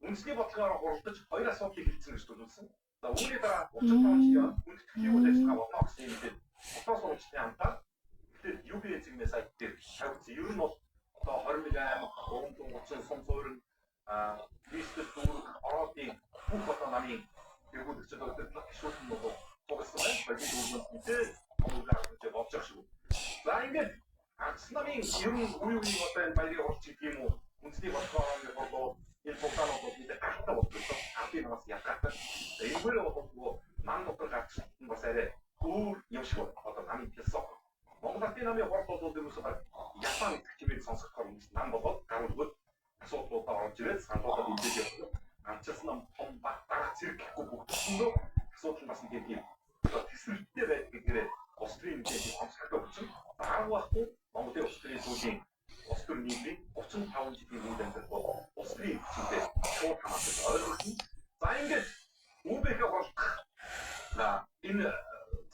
үндэсний бодлогоор уралдаж хоёр асуудлыг хэлсэн гэж төлөвлөсөн. За үүний дараа 35 жилийн хүндэтгэлийн үйл ажиллагаа болно гэсэн юм дээр утас сурвалжны хамтаа тэгээд UB-ийн сайт дээр тавьсан. Ер нь бол одоо 28 330 сум суурин бизнес дүүрэг ороодын бүх одоо намын эргүүлэгчид өдөрт гişүүлсэн бол тугасан байна. Багийн дүүргээс мэдээ коммуникацтэй болж байгаа шүү. За ингээд арц намын ер нь үе үеийн одоо энэ баярын уралч гэдэг юм уу үндэсний бодлогоор бол энэ програмууд мэдээ гартаа болчихсон. Ардын бас ялгаатай. Энэгээр бол нам дотор гарчсан бас арай өөр юм шиг одоо намын философи. Монгол ардын намын хурд бол ерөөсөө Япон гэх чимээг сонсохоор нам болоод гаруулгад асуудлуудаа орж ирээд саналуудаа мэдээж явуулдаг. Анчаас нам том батарах зэрэглэхгүй бүгдсэндөө асуудал бас нэг юм төсвөлттэй байдаг гэрээ Австрийн мэдээж онцгой болсон. Бага бахгүй Монголын Австрийн сүүлийн Австрийн нийгмийн 35 жилийн үйл ажиллагаа бол Австрийн хүчтэй шууд хамаарч ойлгосон. За ингээд УБХ болох энэ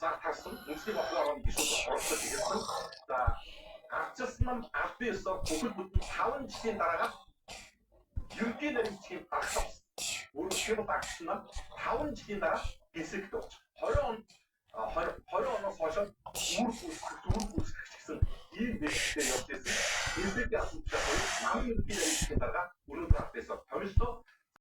зар тасан үндэсний бодлогоор гişүүд оролцож ирсэн. За арчилсан нам ардын ёсоор бүхэл бүтэн 5 жилийн дараа ерөнхий намжийн багтсан. Өөрөөр багтсан нам 5 жилийн дараа гисэгт болж 20 оноос хойш үүрэг үүсгэх гэсэн ийм нэртэй явж байсан. Эрдэмтэд асууж байгаа намын ерөнхий